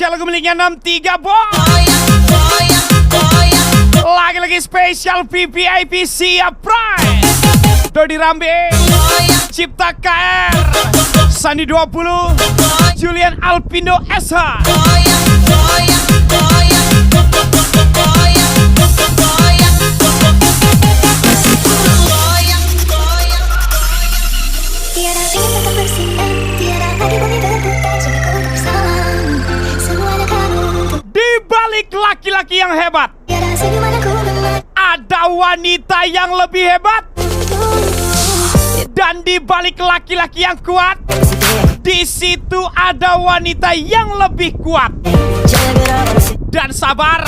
spesial lagu miliknya 63 Boy. Lagi-lagi spesial VVIP siap Prime, Dodi Rambe, Cipta KR, Sandi 20, Julian Alpindo SH. Tiada ingin tetap bersinar, tiada lagi boleh berputar jika kau bersamamu. Semuanya kamu untuk Di balik laki-laki yang hebat, tiada senyuman aku dengar. ada wanita yang lebih hebat. Dan di balik laki-laki yang kuat, di situ ada wanita yang lebih kuat dan sabar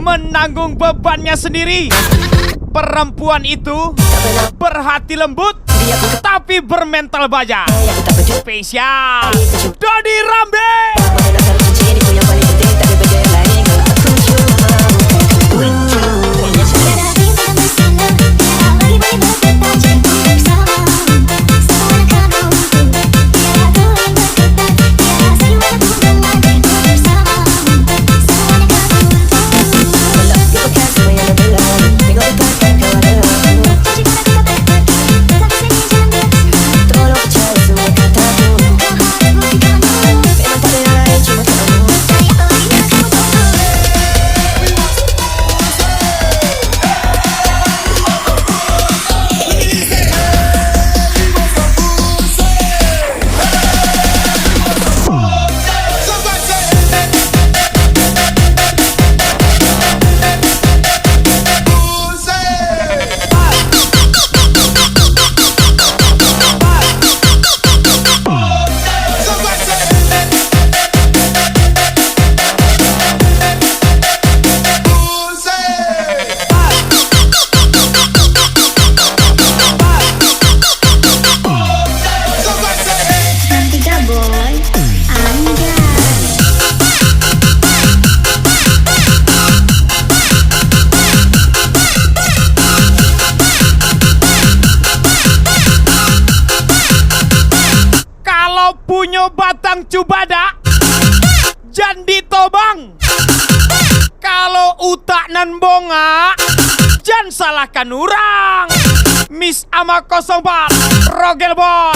menanggung bebannya sendiri. Perempuan itu berhati lembut tapi bermental baja. Spesial Dodi Rambe. Batang cubada jan ditobang. Kalau utak nan bonga jan salahkan orang. Miss ama 04 Rogel Boy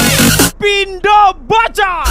Pindo Bocor.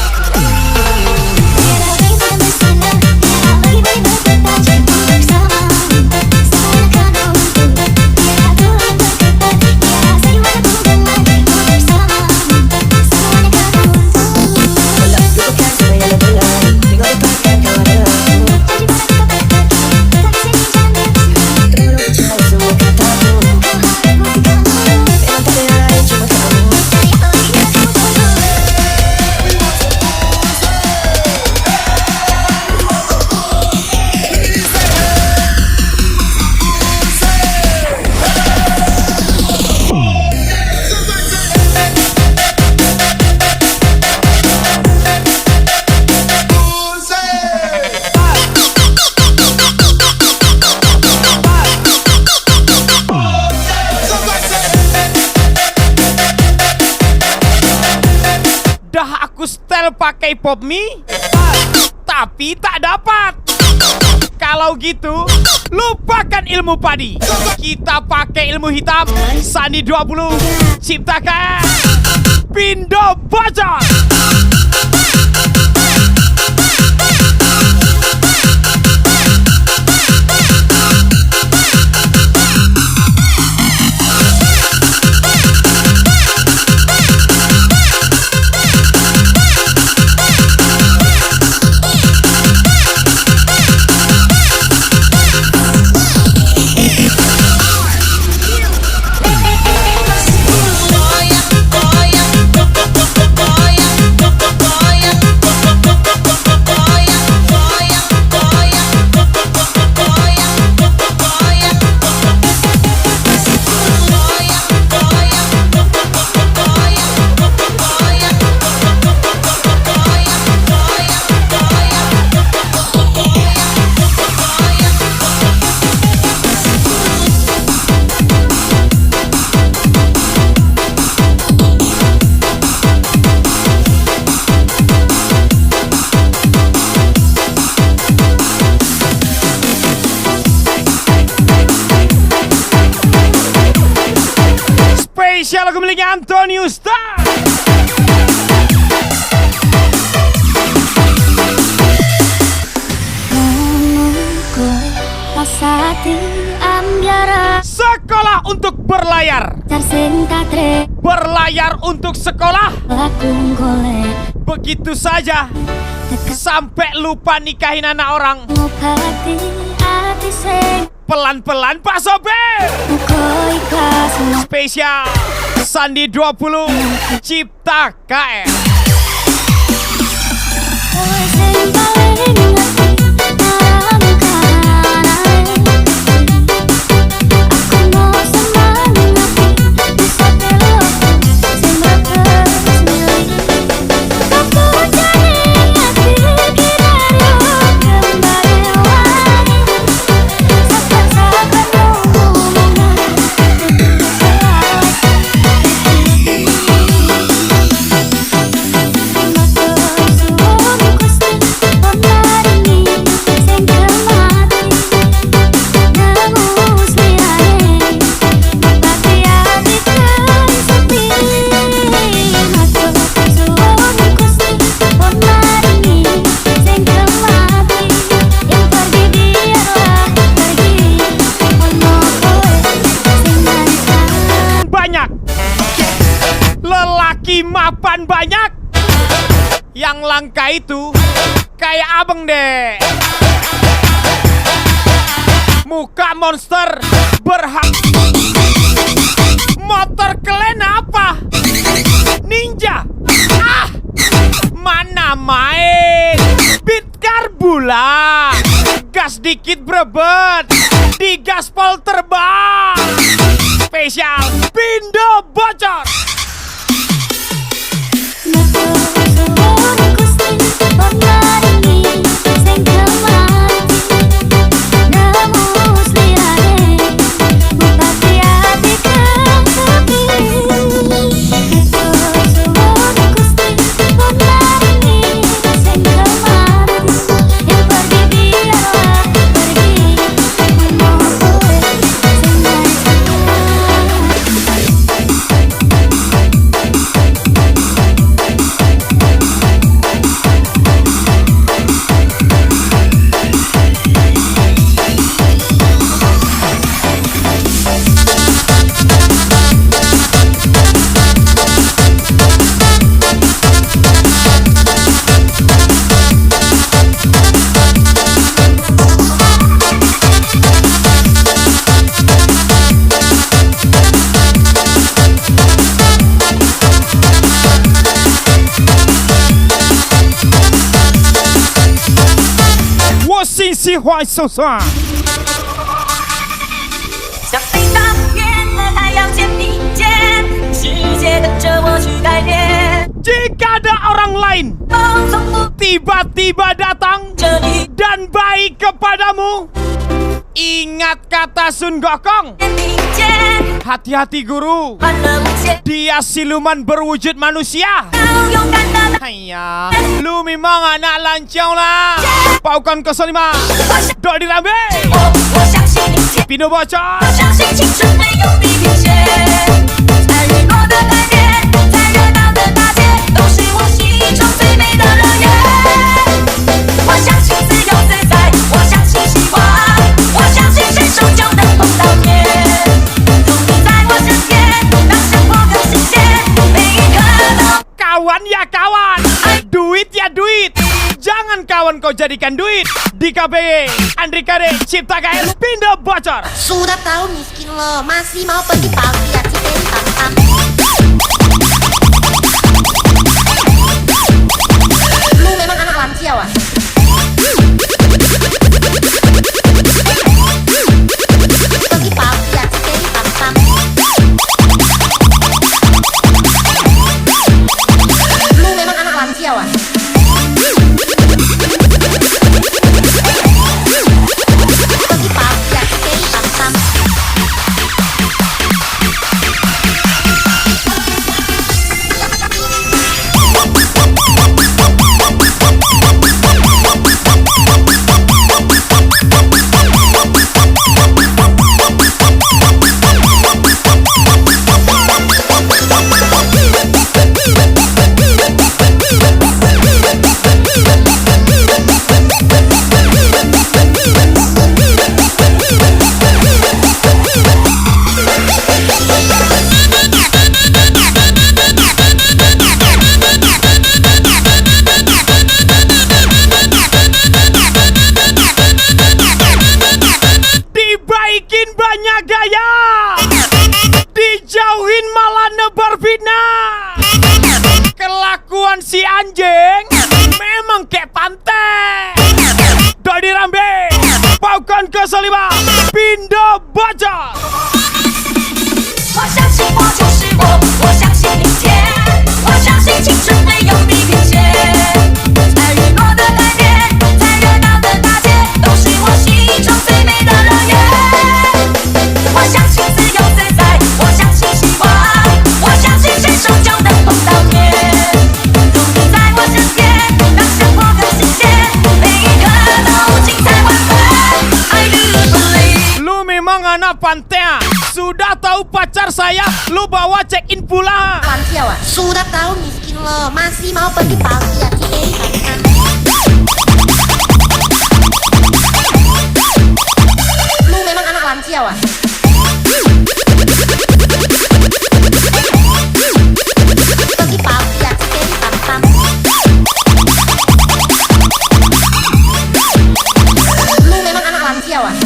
Pakai pop mie tapi tak dapat. Kalau gitu lupakan ilmu padi, kita pakai ilmu hitam. Sandi 20 Cipta KR Pindo Bocor. Spesial lagu miliknya Antonius Star. Sekolah untuk berlayar. Berlayar untuk sekolah. Begitu saja sampai lupa nikahin anak orang. Pelan-pelan Pak Sopir. Spesial Sandi 20 Cipta KR. Mapan banyak, yang langka itu kayak abang deh. Muka monster berhak. Motor keren apa? Ninja. Mana main. Beat karbula. Gas dikit brebet, di gaspol terbang. Spesial Pindo bocor.喜欢手算。像飞大雁和太阳肩并肩，世界跟着我去改变。 Jika ada orang lain tiba-tiba datang dan baik kepadamu, ingat kata Sun Gokong. Hati-hati guru, dia siluman berwujud manusia. Haiya, lu memang anak lancau lah. Paukan 05 Dok dirambe Pindo bocor. Kawan ya kawan, duit ya duit. Jangan kawan kau jadikan duit. Di KBG Andri Kade Cipta KR Pindo bocor. Sudah tahu miskin lo, masih mau pergi pagi ya Ciperi pam. Lu memang anak lansia wah. Pergi pagi ya Ciperi pam. Lu memang anak lansia wah. ke-5 Pindo Bocor. 我相信我就是我，我相信明天，我相信青春没有地平线。在日落的海边，在热闹的大街，都是我心中最美的乐园。我相信自由自在，我相信希望，我相信携手就能碰到天。有你在我身边，让生活更新鲜，每一刻都精彩万分。I do believe。 Lu memang anak pantai. Sudah tahu pacar saya, lu bawa check in pula. Lansia, Wak. Sudah tahu miskin lo, masih mau pergi pagi ya, Cik. Lu memang anak lansia, Wak. Pergi pagi ya, Cik. Pam-pam. Lu memang anak lansia, Wak.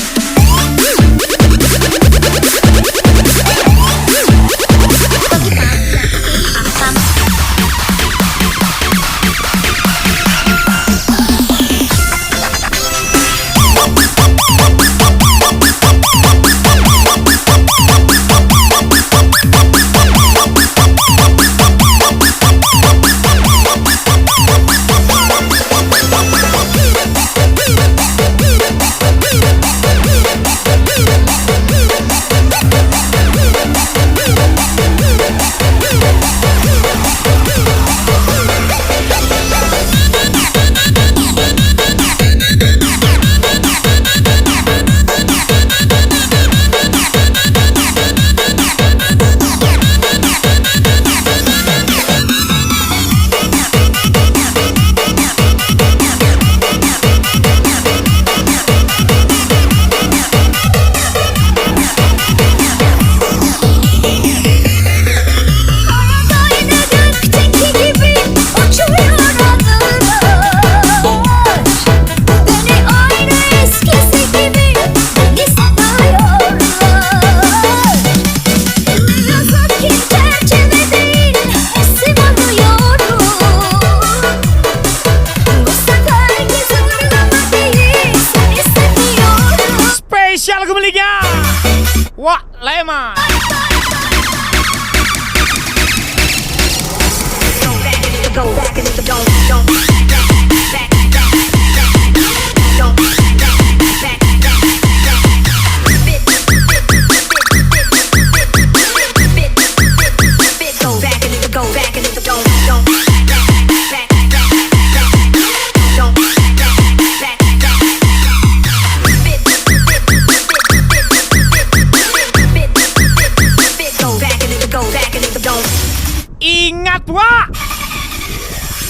Wak Lema. Ingat Wak,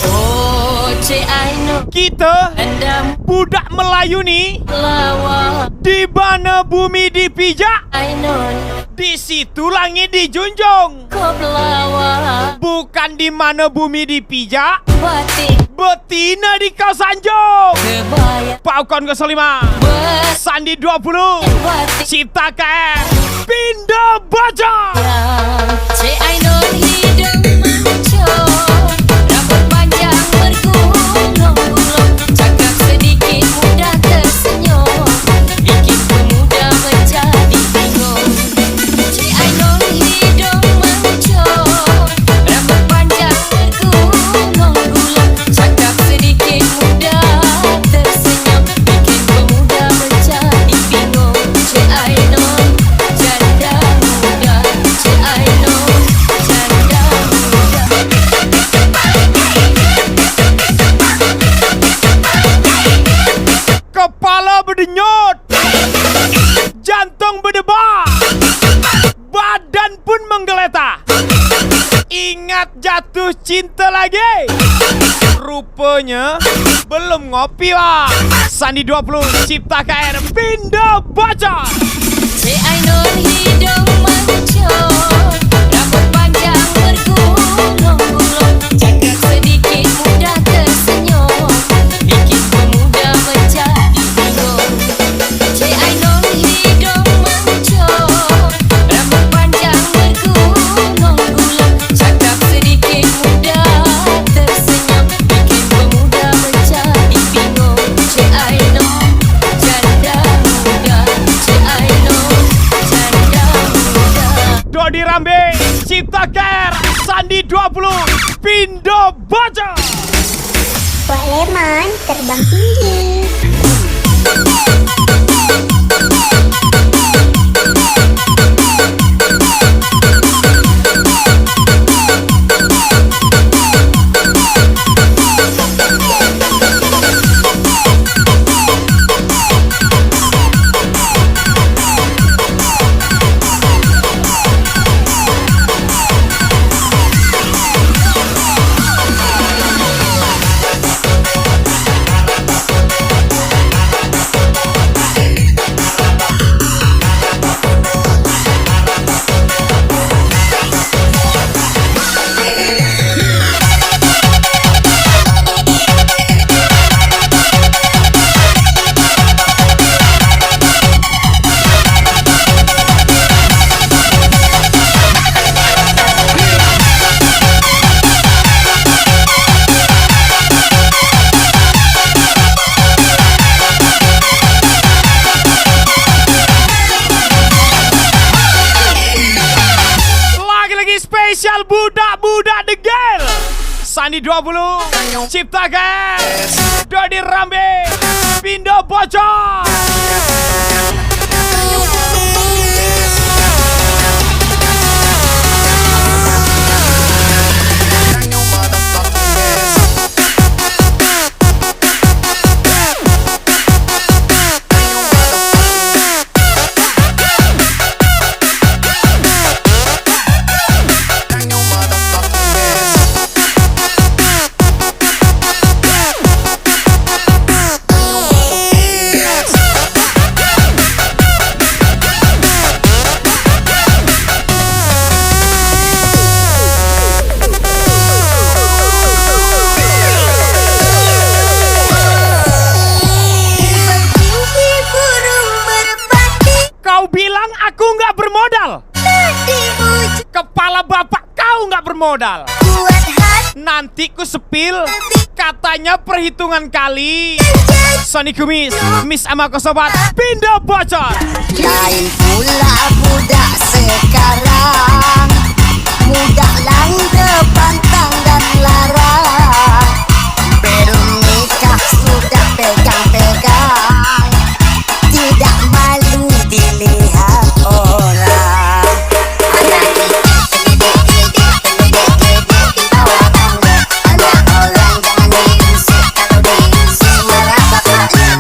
Oh, Cik Aino, kita anda budak Melayu ni melawak. di mana bumi dipijak, Aino, di situ langit dijunjung. kau pelawak. Bukan di mana bumi dipijak, Batik betina di kau sanjung. kebaya Paukon ke-5 Sandi 20 batik Cipta KR Pindo Bocor. Cik Aino hidung mancung, rambut panjang bergulung-gulung, cakap sedikit mudah tersenyum, bikin pemuda menjadi bingung. Cik Aino hidung mancung, rambut panjang bergulung-gulung, cakap sedikit mudah tersenyum, bikin pemuda menjadi bingung. Cik Aino janda muda, Cik Aino janda muda. Kepala berdenyut, jantung berdebar, badan pun menggeletar. Ingat jatuh cinta lagi? Rupanya belum ngopi Wak. Sandi 20 Cipta KR Pindo Bocor. Cik Aino hidung mancung, rambut panjang bergulung-gulung, cakap sedikit mudah tersenyum, bikin pemuda menjadi bingung. Cik Aino hidung mancung, rambut panjang bergulung-gulung, cakap sedikit mudah tersenyum, bikin pemuda menjadi bingung. Cik Aino janda muda, Rambe, Cipta Care, Sandi 20, Pindo Bocor. Wak Leman terbang tinggi. Spesial budak-budak degel, Sandi 20, Cipta Care, Dodi Rambe, Pindo Bocor. Bilang aku nggak bermodal. Kepala bapak kau nggak bermodal. Nanti ku sepil, katanya perhitungan kali. Sony Kumis, Miss sama Kosobat, Pindo Bocor. Lain pula budak sekarang, mudah lang depantang dan larang. Belum nikah sudah pegang-pegang, tidak malu dilihat orang. Anak orang jangan diusik, kalau diusik marah bapaknya.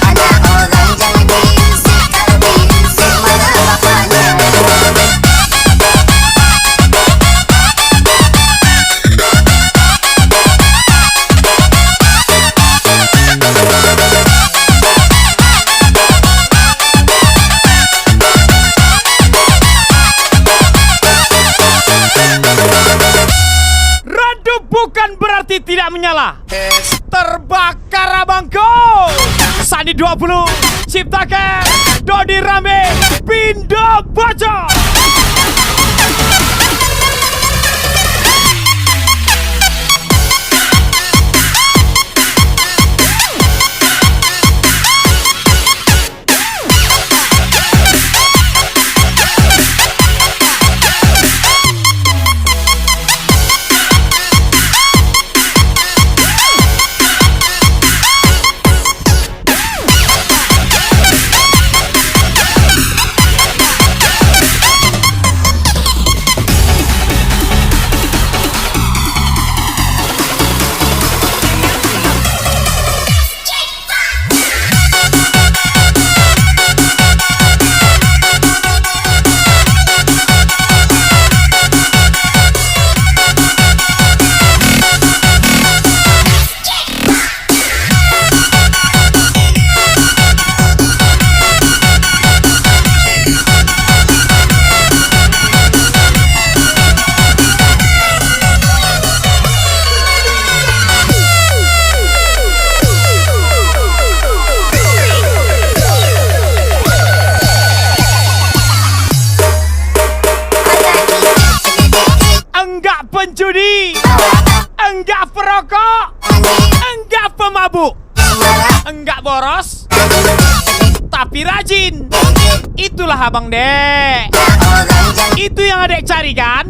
Anak orang jangan diusik, kalau diusik marah bapaknya. Redup bukan berarti tidak menyala. Terbakar abangku. Sandi 20, Cipta Care, Dodi Rambe, Pindo Bocor. Penjudi, enggak perokok, enggak pemabuk, enggak boros, tapi rajin. Itulah abang dek. Itu yang adek cari kan?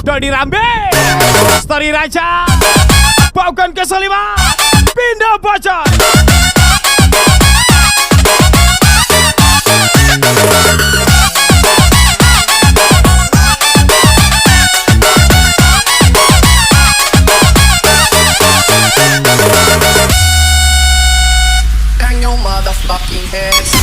Dodi Rambe, Story Raja, Paukan ke-5, pindah bocor. Hang your motherfucking heads.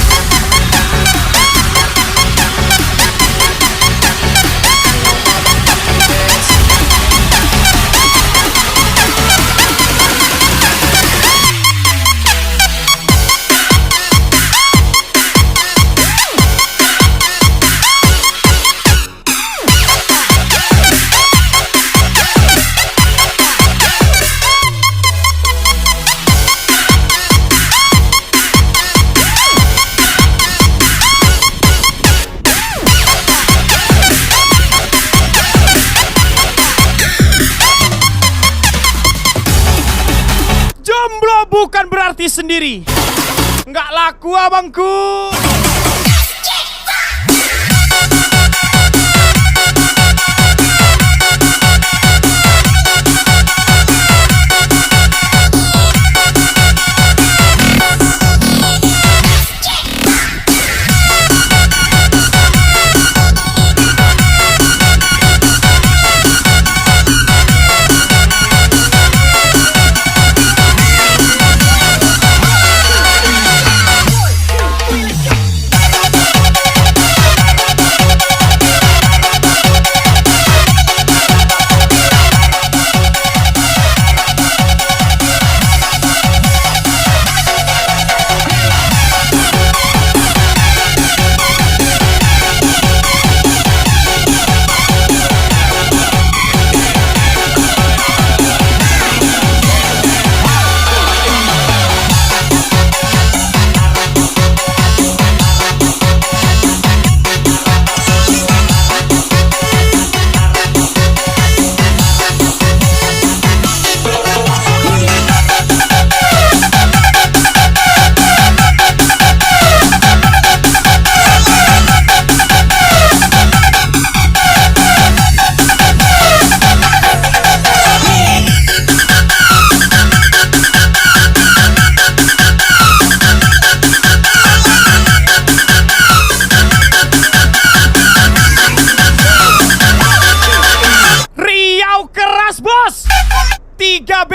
Jomblo bukan berarti sendiri. Nggak laku abangku. Bos 3B,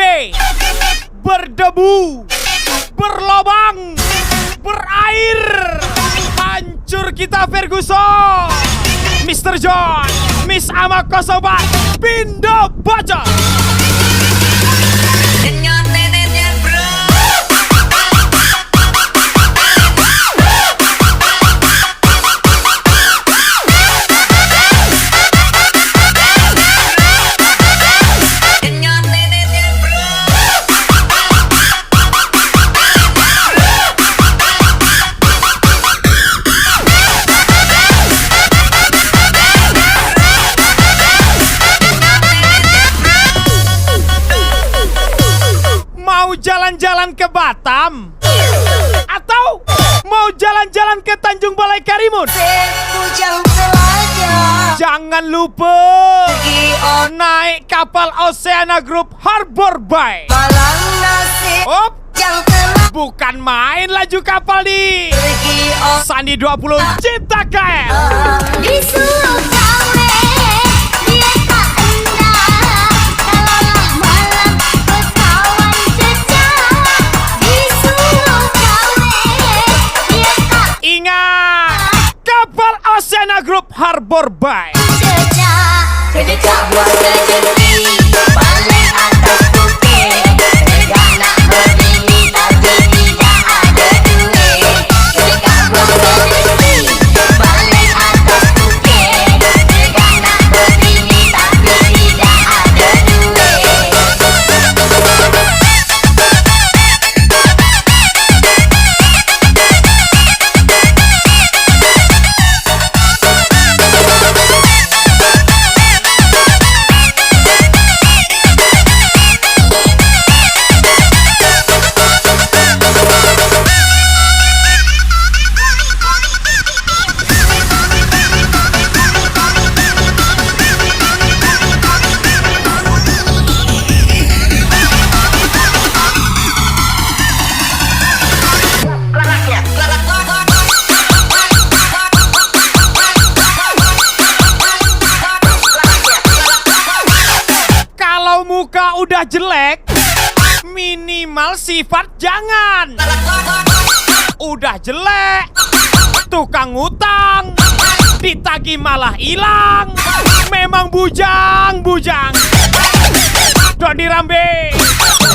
berdebu, berlobang, berair, hancur kita Ferguson, Mr. John, Miss Amako Sobat, pindah bocor. Jalan-jalan ke Batam atau mau jalan-jalan ke Tanjung Balai Karimun? Jangan lupa naik kapal Oceana Group Harbor Bay. Op, bukan main laju kapal di Sandi 20 Cipta KL. Disuruh kawin, dia tak hendak. Kalaulah malam berkawan jejak. Disuruh kawin, dia tak Ingat, kapal Oceana Group Harbor Bay. jejak. Kejejak buat kejenti paling atas bukit. Tegak nak berdiri tapi tidak ada duit. Kejejak buat kejenti paling atas bukit. Tegak nak berdiri tapi tidak ada duit. udah jelek, minimal sifat jangan. Udah jelek, tukang utang, ditagih malah hilang. Memang bujang. Dodi Rambe,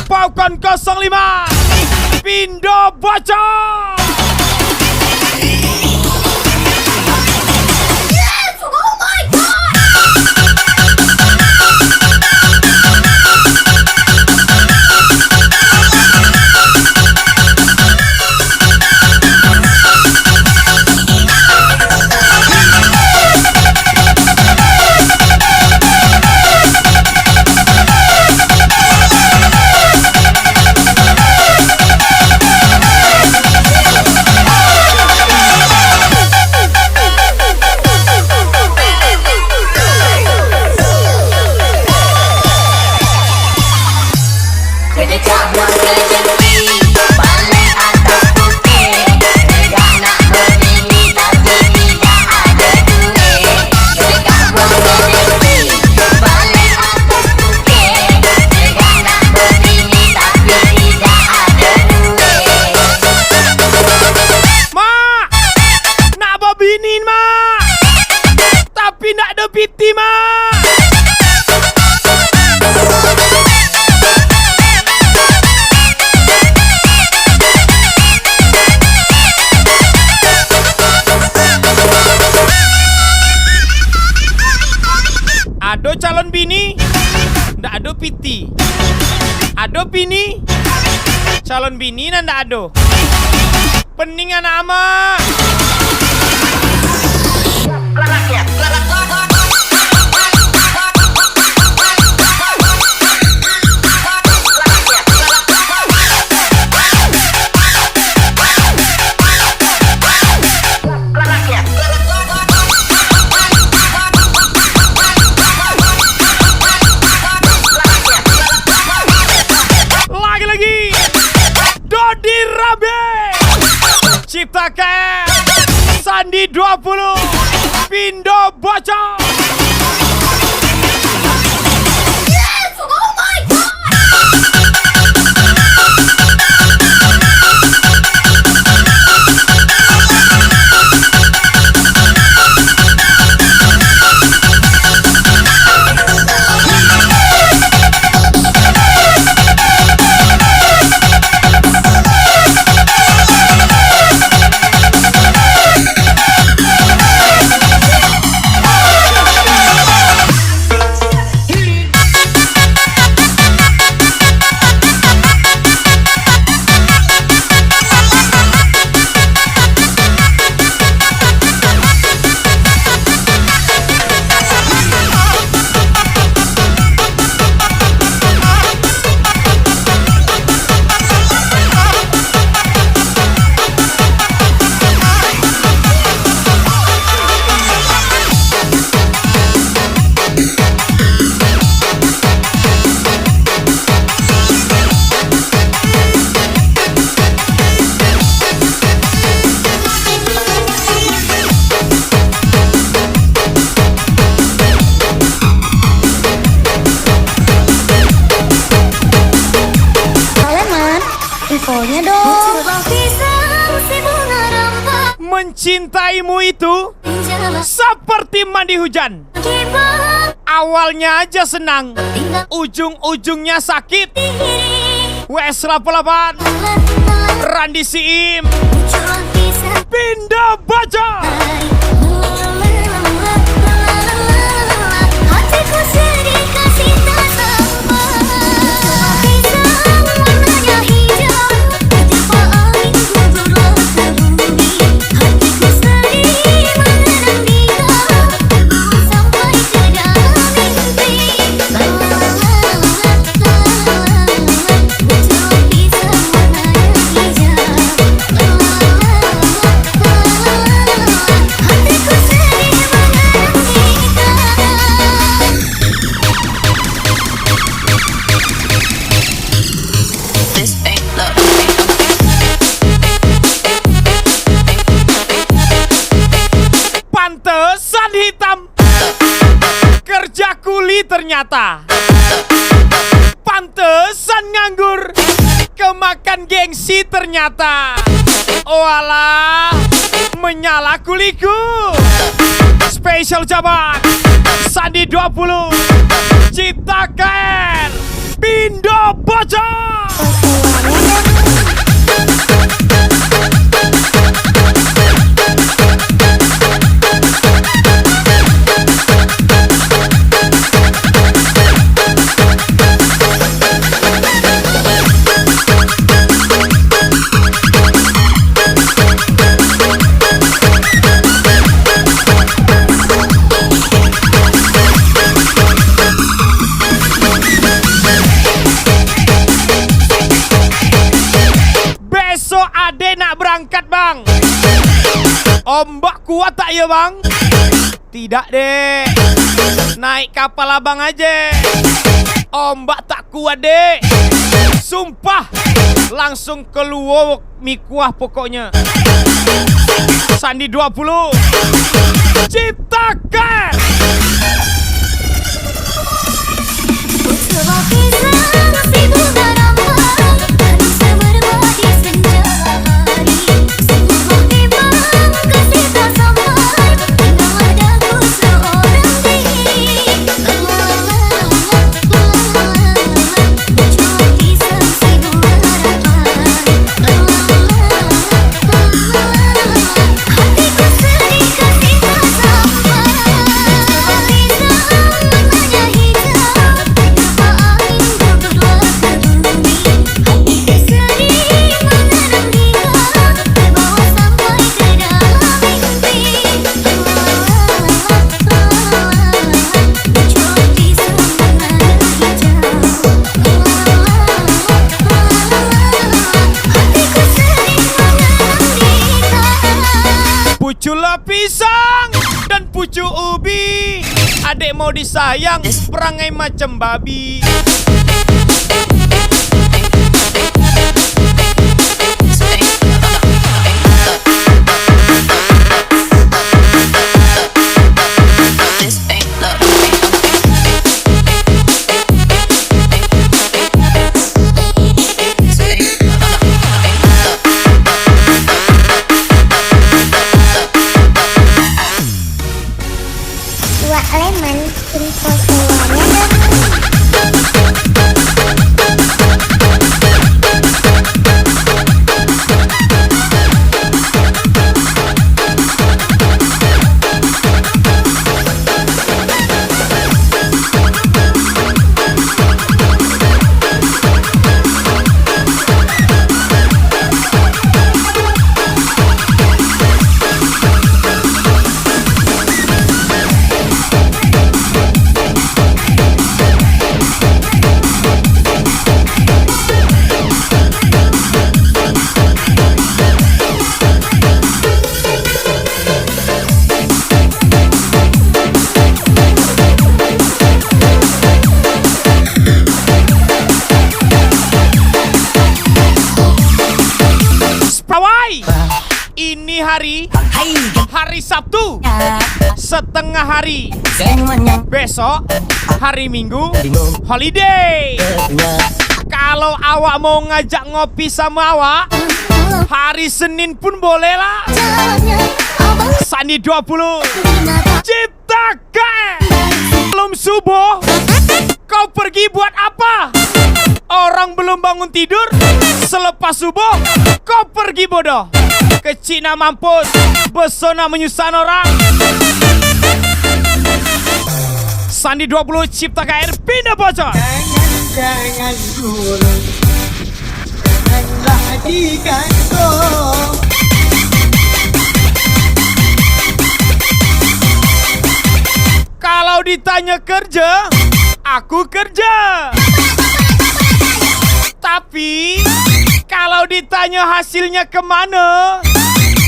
Falcon 05, Pindo Bocor. Ado calon bini, ndak ado piti. Ado bini, calon bini ndak ado. Pening anak ama. Dodi Rambe, ciptakan Sandi 20, Pindo Bocor. Infonya dong. Mencintaimu itu seperti mandi hujan. Awalnya aja senang, ujung-ujungnya sakit. WS88, Randi Siim, Pindo Bocor. Hatiku sedih kasih tak sabar. Warnanya hijau, ketika angin gugur ke bumi. Hatiku sedih mengenang dia, sampai ke dalam mimpi. Muncul pisau warnanya hijau. Hatiku sedih mengenang kita. This ain't love. Pantesan hitam, kerja kuli ternyata. Pantesan Pantesan nganggur, kemakan gengsi ternyata. Walah, menyala kuliku. Spesial jabat Sandi 20 ciptakan Pindo Bocor. Besok ade nak berangkat bang. Ombak kuat tak ya bang? Tidak dek, naik kapal abang aja. Ombak tak kuat dek, sumpah. Langsung keluar mie kuah pokoknya. Sandi 20 ciptakan. Sebuah kisah seribu drama harus berbagi senja hari. Sebuah timbang kasih tak sampai hingga adaku seorang diri. Sebuah kisah seribu harapan. Hatiku sedih kasih tak sampai. Sebuah kisah namanya hitam. Pucuk pisang dan pucuk ubi. Adek mau disayang, perangai macam babi. Dua lemon info semuanya. Ini hari Sabtu setengah hari. Besok hari Minggu holiday. Kalau awak mau ngajak ngopi sama awak, hari Senin pun boleh lah. Sandi 20 ciptakan. Belum subuh kau pergi buat apa? Orang belum bangun tidur. Selepas subuh kau pergi bodoh. Kecil nak mampus, besar nak menyusahkan orang. Sandi 20 ciptakan air Pindo Bocor. Jangan dulu, janganlah digantung. Kalau ditanya kerja, aku kerja. Tapi kalau ditanya hasilnya kemana,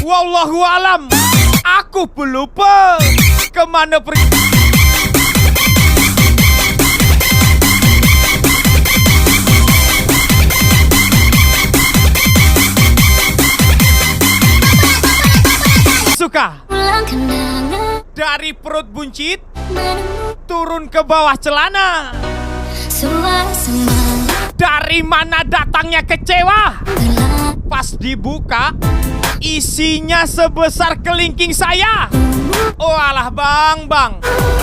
wallahu alam, aku pun lupa kemana pergi. Suka dari perut buncit turun ke bawah celana. Suasana Dari mana datangnya kecewa? Pas dibuka, isinya sebesar kelingking saya. Oh alah bang,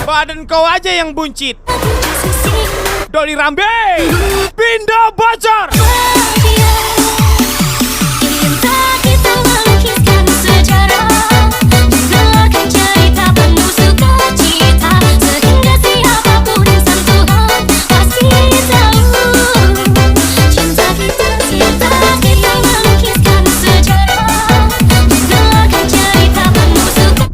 badan kau aja yang buncit. Dodi Rambe, Pindo bocor.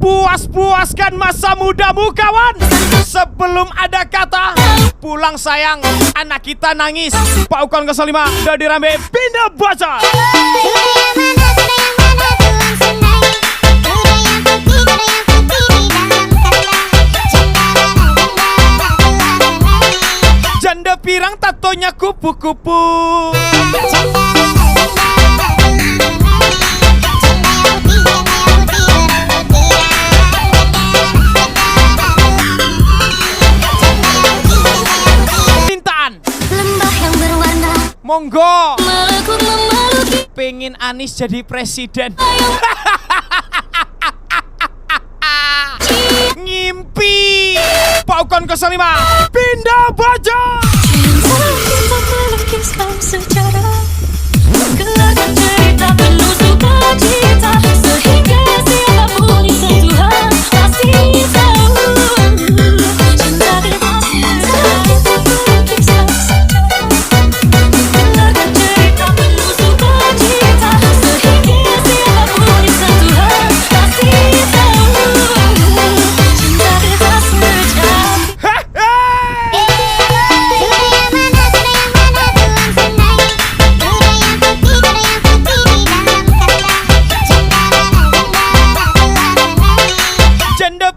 Puas-puaskan masa mudamu kawan. Sebelum ada kata pulang sayang, anak kita nangis. Pak Ukon 05, Dodi Rambe, Pindo bocor. Janda pirang tatonya kupu-kupu. Monggo, pengen Anies jadi presiden. Ngimpi. Pak Ukon 05, Pindo bocor.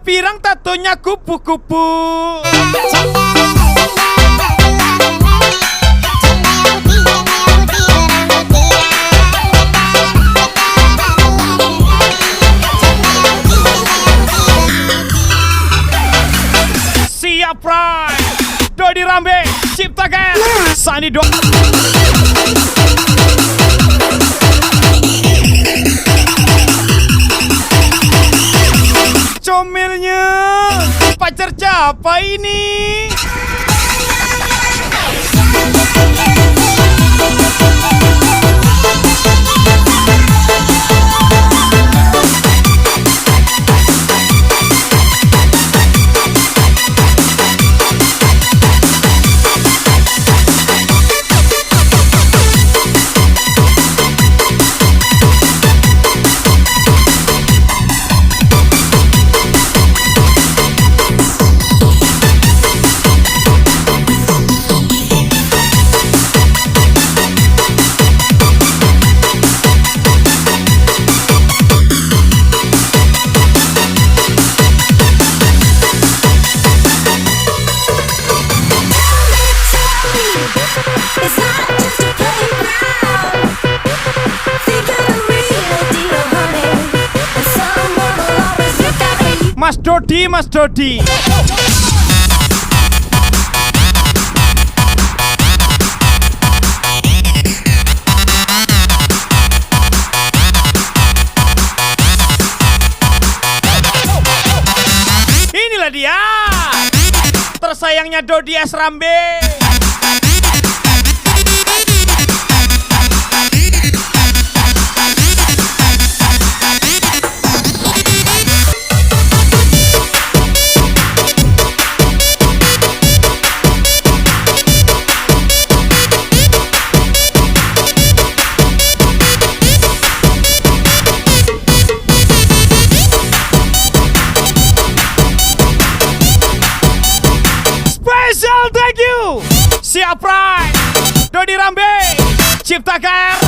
Pirang tatonya kupu-kupu. Siap Prime, Dodi Rambe, ciptakan Sani Do. Comilnya pacar siapa ini? Mas Dodi. Inilah dia, tersayangnya Dodi S. Rambe. Thank you. Siap Prime, Dodi Rambe, Ciptakar,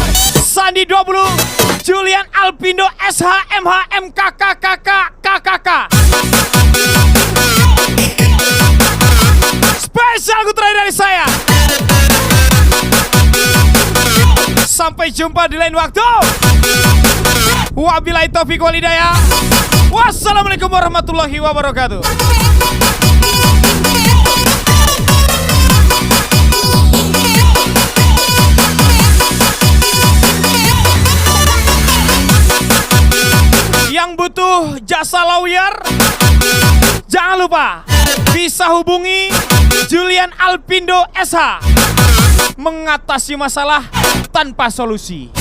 Sandi 20, Julian Alpindo, SHMH, MKKKK. Spesial lagu terakhir dari saya. Sampai jumpa di lain waktu. Wabillahi taufiq wal hidayah. Wassalamualaikum warahmatullahi wabarakatuh. Yang butuh jasa lawyer, jangan lupa bisa hubungi Julian Alpindo SH. Mengatasi masalah tanpa solusi.